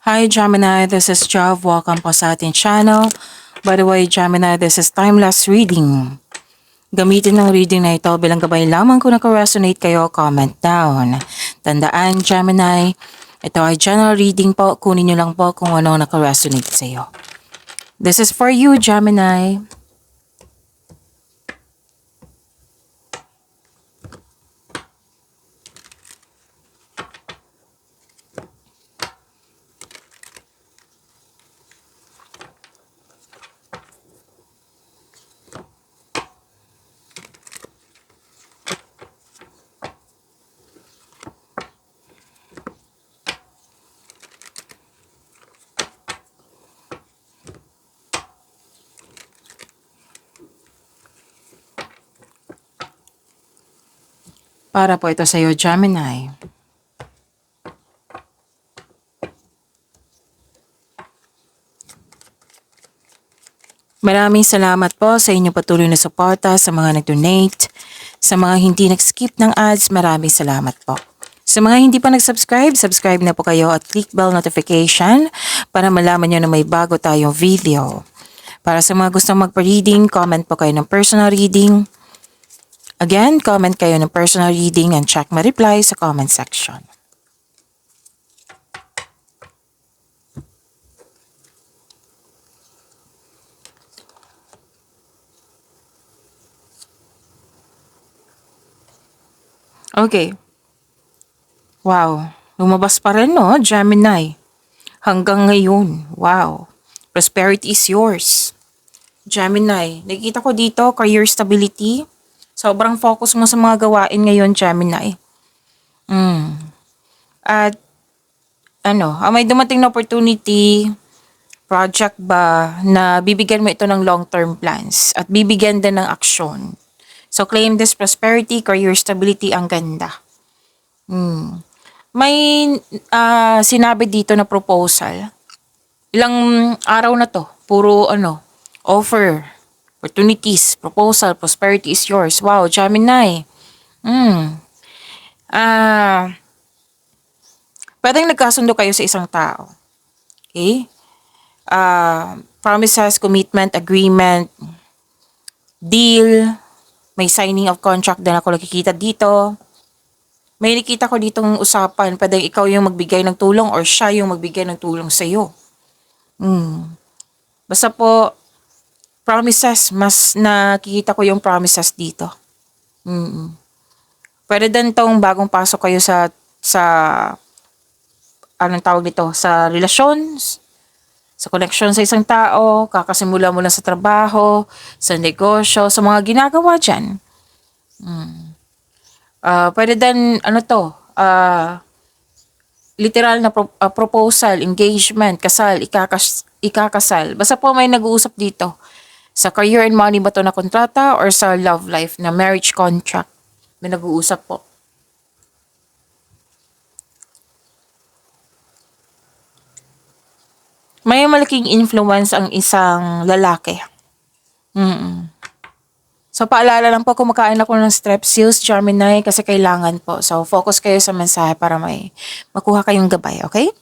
Hi Gemini, this is Jav. Welcome po sa ating channel. By the way, Gemini, this is timeless reading. Gamitin ng reading na ito bilang gabay lamang kung naka-resonate kayo, comment down. Tandaan, Gemini, ito ay general reading po. Kunin nyo lang po kung ano naka-resonate sa iyo. This is for you, Gemini. Para po ito sa iyo, Gemini. Maraming salamat po sa inyong patuloy na suporta, sa mga nag-donate, sa mga hindi nag-skip ng ads, maraming salamat po. Sa mga hindi pa nag-subscribe, subscribe na po kayo at click bell notification para malaman nyo na may bago tayong video. Para sa mga gustong magpa-reading, comment po kayo ng personal reading. Again, comment kayo ng personal reading and check my reply sa comment section. Okay. Wow. Lumabas pa rin, no, Gemini. Hanggang ngayon. Wow. Prosperity is yours. Gemini, nakikita ko dito, career stability. Sobrang focus mo sa mga gawain ngayon, Gemini. At may dumating na opportunity, project ba, na bibigyan mo ito ng long-term plans at bibigyan din ng aksyon. So claim this prosperity, career stability, ang ganda. May sinabi dito na proposal. Ilang araw na to, puro offer, opportunities, proposal, prosperity is yours. Wow, Gemini. Pwedeng nagkasundo kayo sa isang tao. Okay? Promises, commitment, agreement, deal, may signing of contract din ako nakikita dito. May nakita ko ditong usapan, pwedeng ikaw yung magbigay ng tulong or siya yung magbigay ng tulong sa iyo. Basta po, promises, mas nakikita ko yung promises dito. Pwede din tong bagong pasok kayo sa anong tawag dito, sa relasyon, sa connection sa isang tao, kakasimula mo lang sa trabaho, sa negosyo, sa mga ginagawa dyan. Pwede din, literal na proposal, engagement, kasal, ikakasal. Basta po may nag-uusap dito. Sa career and money ba to na kontrata or sa love life na marriage contract? May nag-uusap po. May malaking influence ang isang lalaki. So, paalala lang po, kumakain ako ng Strepsils, Gemini, kasi kailangan po. So, focus kayo sa mensahe para may makuha kayong gabay, okay?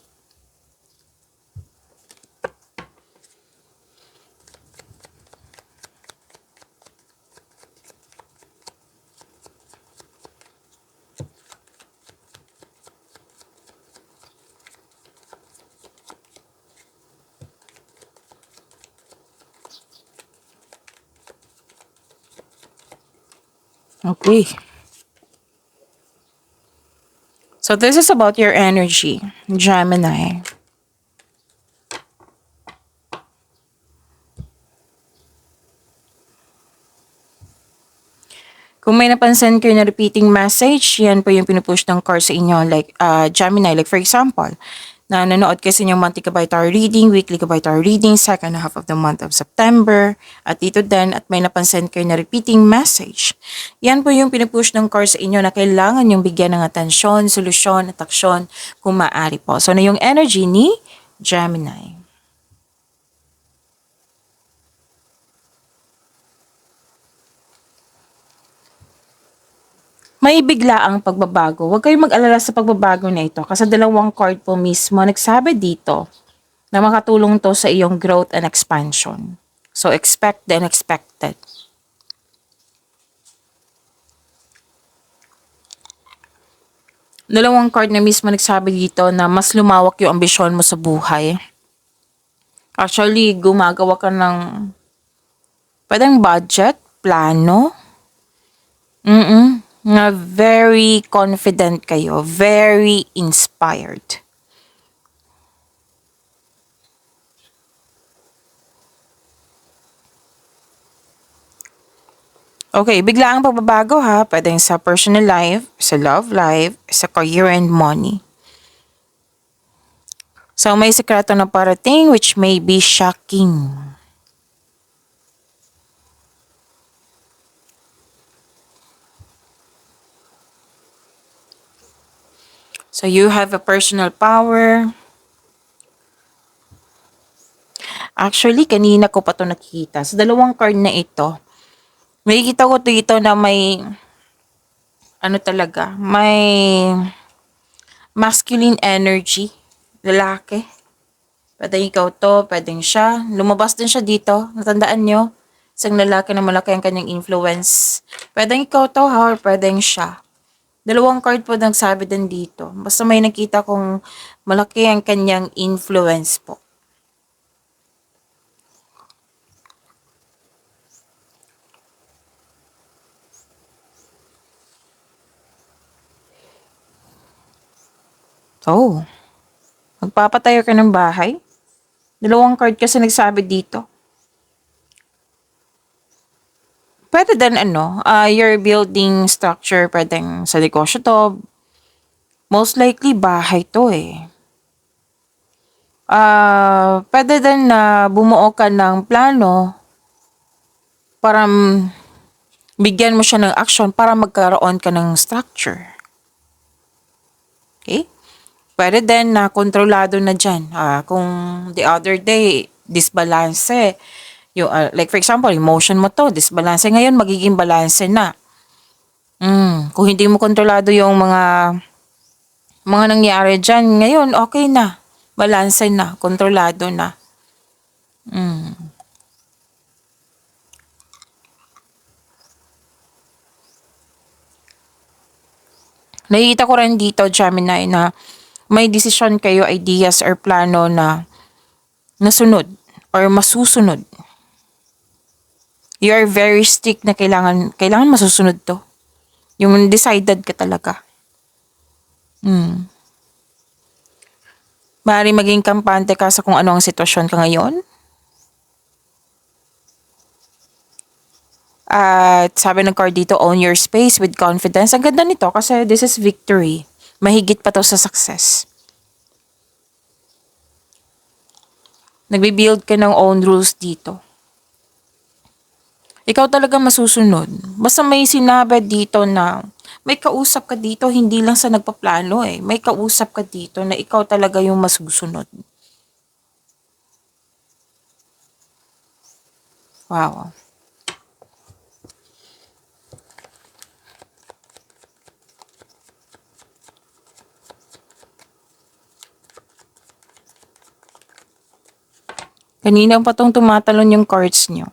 Okay. So, this is about your energy, Gemini. Kung may napansin kayo na repeating message, yan po yung pinupush ng card sa inyo. Like, Gemini, like for example, na nanood kasi yung monthly Kabay Tarot reading, weekly Kabay Tarot reading, second half of the month of September. At dito din, at may napansin kayo na repeating message. Yan po yung pinupush ng card sa inyo na kailangan yung bigyan ng atensyon, solusyon, at aksyon kung maaari po. So, na yung energy ni Gemini. May biglaang pagbabago. Huwag kayong mag-alala sa pagbabago na ito kasi dalawang card po mismo nagsabi dito na makatulong to sa iyong growth and expansion. So, expect the unexpected. Dalawang card na mismo nagsabi dito na mas lumawak yung ambisyon mo sa buhay. Actually, gumagawa ka ng pwedeng budget, plano. Na very confident kayo, very inspired. Okay, bigla ang pagbabago ha. Pwedeng sa personal life, sa love life, sa career and money. So may sekreto na parating which may be shocking. So you have a personal power. Actually, kanina ko pa to nakikita. Sa dalawang card na ito, makikita ko dito na may, ano talaga, may masculine energy, lalaki. Pwedeng ikaw to, pwedeng siya. Lumabas din siya dito, natandaan nyo? Isang lalaki na malaki ang kanyang influence. Pwedeng ikaw to ha, or pwedeng siya. Dalawang card po nagsabi din dito. Basta may nakita kong malaki ang kanyang influence po. Oh, magpapatayo ka ng bahay? Dalawang card kasi nagsabi dito. Pwede din your building structure, pwedeng sa negosyo to. Most likely bahay to eh. Pwede din na bumuo ka ng plano para bigyan mo siya ng action para magkaroon ka ng structure. Okay? Pwede din na kontrolado na dyan. Kung the other day, disbalance. Yung, like for example, emotion mo to, disbalance. Ngayon, magiging balance na. Kung hindi mo kontrolado yung mga nangyari dyan, ngayon, okay na. Balance na, kontrolado na. Nakikita ko rin dito, Gemini, na may decision kayo, ideas or plano na nasunod or masusunod. You are very strict na kailangan masusunod to. Yung decided ka talaga. Maaari maging kampante ka sa kung ano ang sitwasyon ka ngayon. At sabi ng card dito, own your space with confidence. Ang ganda nito kasi this is victory. Mahigit pa to sa success. Nagbe-build ka ng own rules dito. Ikaw talaga masusunod. Basta may sinabi dito na may kausap ka dito, hindi lang sa nagpaplano eh. May kausap ka dito na ikaw talaga yung masusunod. Wow. Kanina pa tong tumatalon yung cards nyo.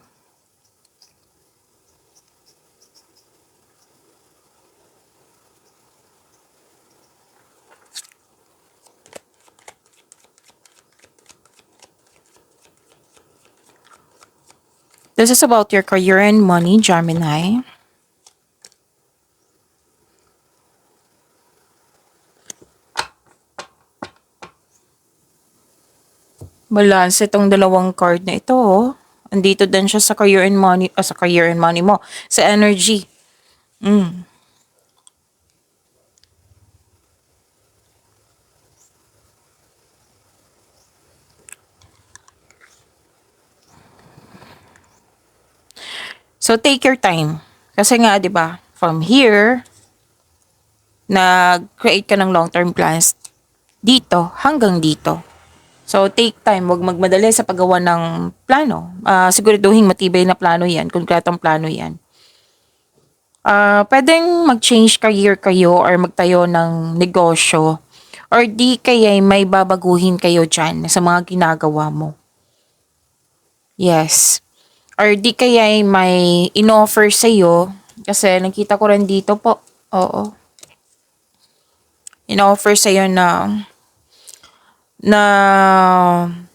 This is about your career and money, Gemini. Balance itong dalawang card na ito. Oh. Andito din siya sa career and money, sa career and money mo. Sa energy. So take your time. Kasi nga, 'di ba? From here, nag-create ka ng long-term plans dito hanggang dito. So, take time. Huwag magmadali sa paggawa ng plano. Siguraduhin matibay na plano yan. Konkretong plano yan. Puwedeng mag-change career kayo or magtayo ng negosyo or di kaya'y may babaguhin kayo diyan sa mga ginagawa mo. Yes. Or di kaya'y may in-offer sa'yo kasi nakita ko rin dito po, oo, in-offer sa'yo na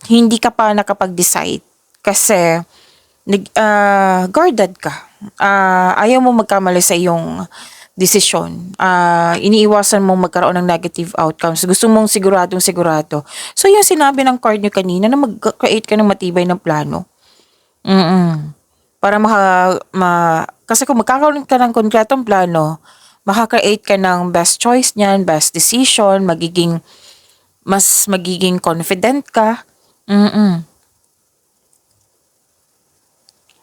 hindi ka pa nakapag-decide kasi guarded ka. Ayaw mo magkamali sa iyong desisyon. Iniiwasan mong magkaroon ng negative outcomes. Gusto mong siguradong sigurado. So, yung sinabi ng card niyo kanina na mag-create ka ng matibay ng plano. Para kasi kung magkakaroon ka ng konkretong plano, makaka-create ka ng best choice niyan, best decision, mas magiging confident ka.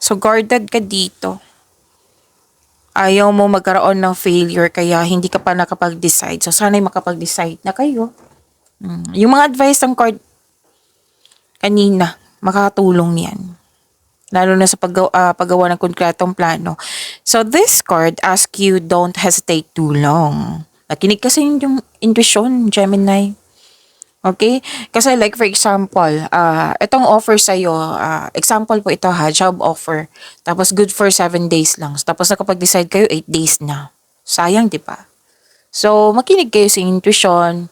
So, guarded ka dito. Ayaw mo magkaroon ng failure kaya hindi ka pa nakapag-decide. So, sana'y makapag-decide na kayo. Yung mga advice ng card kanina, makakatulong yan. Lalo na sa paggawa ng konkretong plano. So, this card asks you don't hesitate too long. Nakinig kasi yung intuition, Gemini. Okay? Kasi like for example, itong offer sa'yo, example po ito ha, job offer. Tapos good for 7 days lang. Tapos nakapag-decide kayo, 8 days na. Sayang, di ba? So, makinig kayo sa intuition.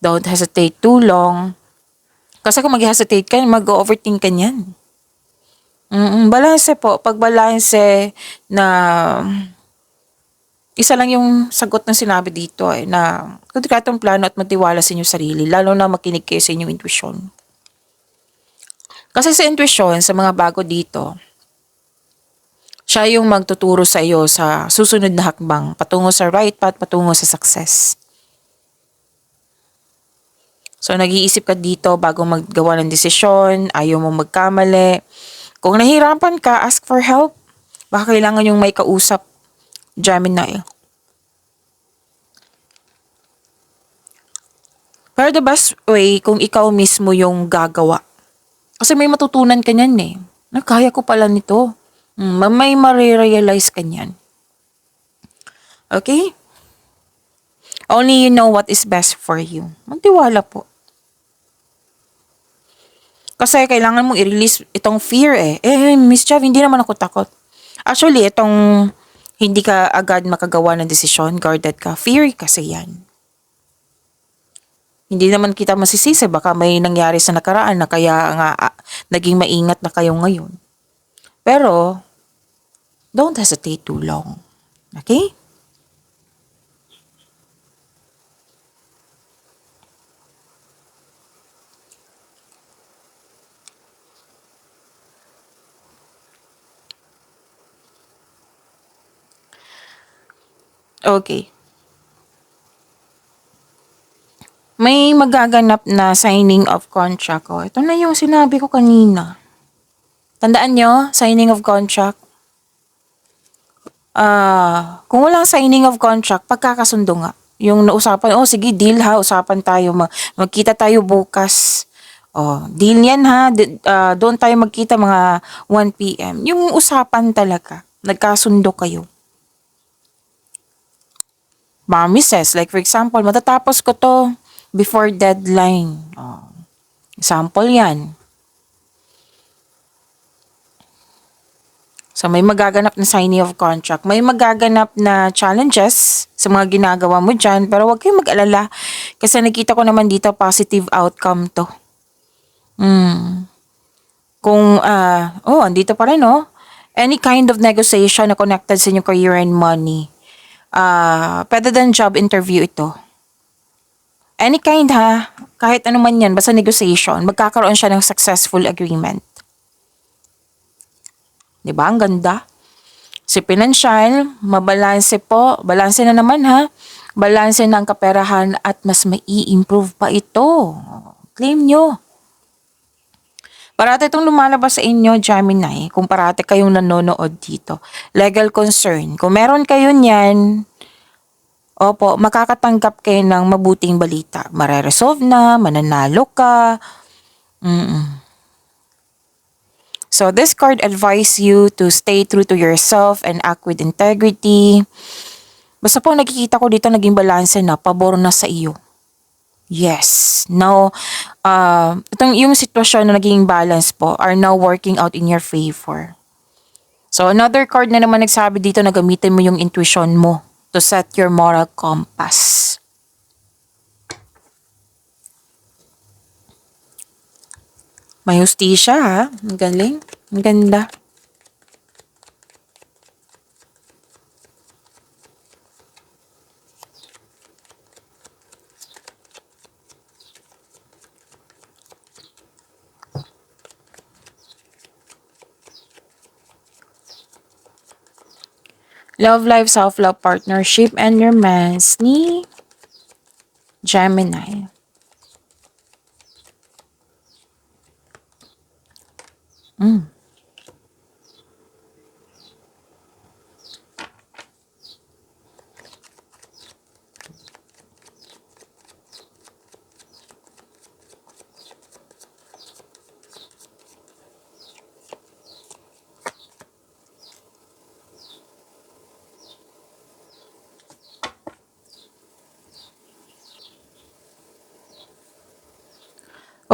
Don't hesitate too long. Kasi kung mag-hesitate ka, mag-overthink ka niyan. Balanse po. Pag balanse na isa lang yung sagot ng sinabi dito na konkretong plano at magtiwala sa inyong sarili, lalo na makinig kayo sa inyong intuition. Kasi sa intuition, sa mga bago dito, siya yung magtuturo sa iyo sa susunod na hakbang, patungo sa right path, patungo sa success. So, nag-iisip ka dito bago maggawa ng desisyon, ayaw mo magkamali. Kung nahihirapan ka, ask for help. Baka kailangan yung may kausap, Gemini. Pero the best way kung ikaw mismo yung gagawa. Kasi may matutunan ka niyan eh. Kaya ko pala nito. May marirealize ka niyan. Okay? Only you know what is best for you. Magtiwala po. Kasi kailangan mong i-release itong fear eh. Miss Chav, hindi naman ako takot. Actually, itong hindi ka agad makagawa ng desisyon, guarded ka. Fear kasi yan. Hindi naman kita masisisi. Baka may nangyari sa nakaraan na kaya nga naging maingat na kayo ngayon. Pero, don't hesitate too long. Okay? Okay. May magaganap na signing of contract. Ito na yung sinabi ko kanina. Tandaan nyo, signing of contract. Kung walang signing of contract, pagkakasundo nga. Yung nausapan, sige, deal ha, usapan tayo, magkita tayo bukas. Deal yan ha, doon tayo magkita mga 1 p.m. Yung usapan talaga, nagkasundo kayo. Promises, like for example, matatapos ko to before deadline. Example yan. So, may magaganap na signing of contract. May magaganap na challenges sa mga ginagawa mo dyan. Pero huwag kayong mag-alala. Kasi nakita ko naman dito, positive outcome to. Kung, andito pa rin, any kind of negotiation na connected sa inyong career and money. Pwede din job interview ito. Any kind ha, kahit ano man yan, basta negotiation, magkakaroon siya ng successful agreement. Diba? Ang ganda. Si financial, mabalanse po. Balanse na naman ha. Balanse ng kaperahan at mas mai-improve pa ito. Claim nyo. Parati itong lumalabas sa inyo, Gemini, kung parati kayong nanonood dito. Legal concern. Kung meron kayo niyan, opo, makakatanggap kayo ng mabuting balita. Mareresolve na, mananalo ka. So this card advise you to stay true to yourself and act with integrity. Basta po nakikita ko dito naging balanse na, pabor na sa iyo. Yes. Now, itong yung sitwasyon na naging balance po are now working out in your favor. So another card na naman nagsabi dito na gamitin mo yung intuition mo to set your moral compass. May hustisya ha. Ang galing. Ang ganda. Love life, self-love, partnership, and romance ni Gemini.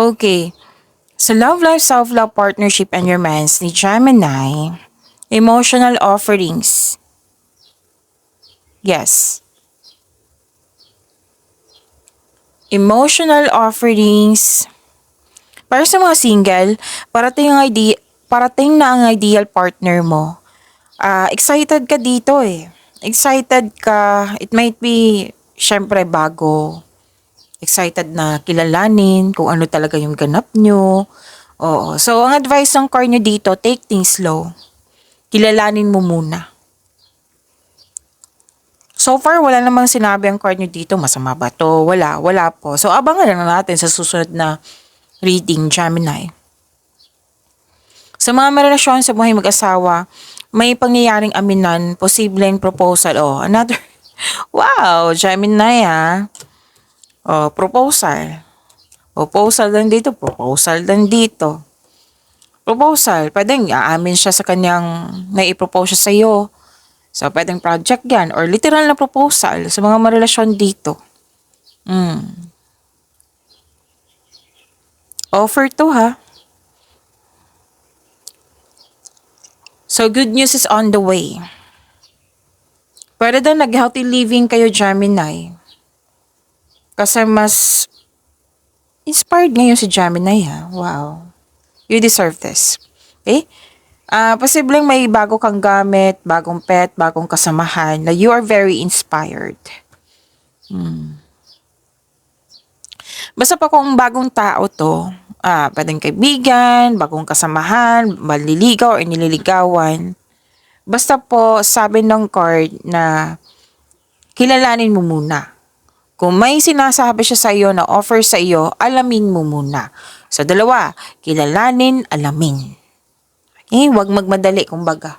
Okay. Sa love life, self-love, partnership, and romance ni Gemini, emotional offerings. Yes. Emotional offerings. Para sa mga single, parating na ang ideal partner mo. Excited ka dito eh. Excited ka. It might be, syempre, bago. Excited na kilalanin kung ano talaga yung ganap nyo. Oo. So, ang advice ng card nyo dito, take things slow. Kilalanin mo muna. So far, wala namang sinabi ang card nyo dito, masama ba to? Wala po. So, abangan na natin sa susunod na reading, Gemini. Sa mga relasyon sa buhay mag-asawa, may pangyayaring aminan, posibleng proposal. Oh, another. Wow, Gemini proposal. Proposal din dito, proposal din dito. Proposal, pwedeng aamin siya sa kanyang may i-propose siya sa iyo. So, pwedeng project yan or literal na proposal sa mga marelasyon dito. Offer to ha. So, good news is on the way. Pwede daw nag-healthy living kayo, Gemini. Kasi mas inspired ngayon si Gemini ha. Wow. You deserve this. Okay? Posibleng may bago kang gamit, bagong pet, bagong kasamahan na you are very inspired. Basta pa kung bagong tao to, pwedeng kaibigan, bagong kasamahan, maliligaw or nililigawan. Basta po sabi ng card na kilalanin mo muna. Kung may sinasabi siya sa iyo na offer sa iyo, alamin mo muna. So, dalawa, kilalanin, alamin. Okay? Huwag magmadali, kumbaga.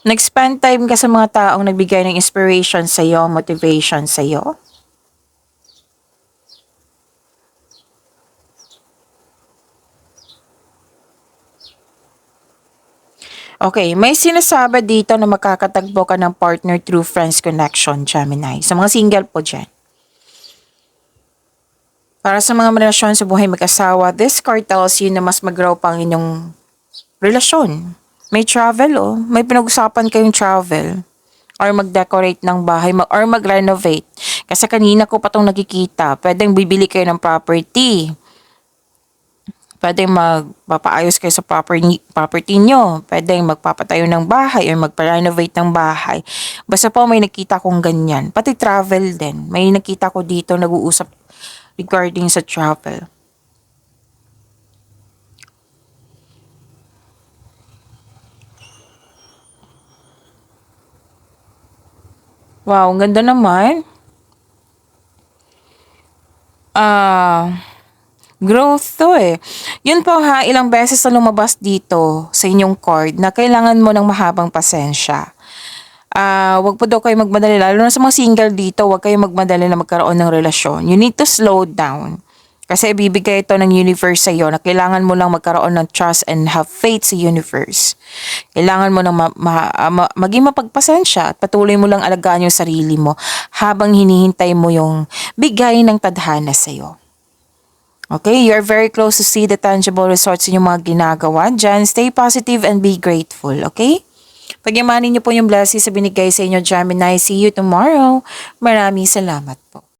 Nag-spend time ka sa mga taong nagbigay ng inspiration sa iyo, motivation sa iyo. Okay, may sinasabi dito na makakatagpo ka ng partner through friends connection, Gemini. Sa mga single po dyan. Para sa mga relasyon sa buhay mag-asawa, this card tells you na mas mag-grow pa ang inyong relasyon. May travel may pinag-usapan kayong travel. Or mag-decorate ng bahay, or mag-renovate. Kasi kanina ko pa itong nakikita, pwedeng bibili kayo ng property. Pwedeng magpapaayos kayo sa property nyo. Pwedeng magpapatayo ng bahay or magpa-renovate ng bahay. Basta po may nakita kong ganyan. Pati travel din. May nakita ko dito nag-uusap regarding sa travel. Wow, ang ganda naman. Growth to eh. Yun po ha, ilang beses na lumabas dito sa inyong card na kailangan mo ng mahabang pasensya. wag po daw kayo magmadali. Lalo na sa mga single dito, wag kayo magmadali na magkaroon ng relasyon. You need to slow down. Kasi ibibigay ito ng universe sa iyo na kailangan mo lang magkaroon ng trust and have faith sa universe. Kailangan mo lang maging mapagpasensya at patuloy mo lang alagaan yung sarili mo habang hinihintay mo yung bigay ng tadhana sa iyo. Okay, you're very close to see the tangible results sa inyong mga ginagawa. Diyan, stay positive and be grateful, okay? Pagyamanin niyo po yung blessings sa binigay sa inyo, Gemini. See you tomorrow. Maraming salamat po.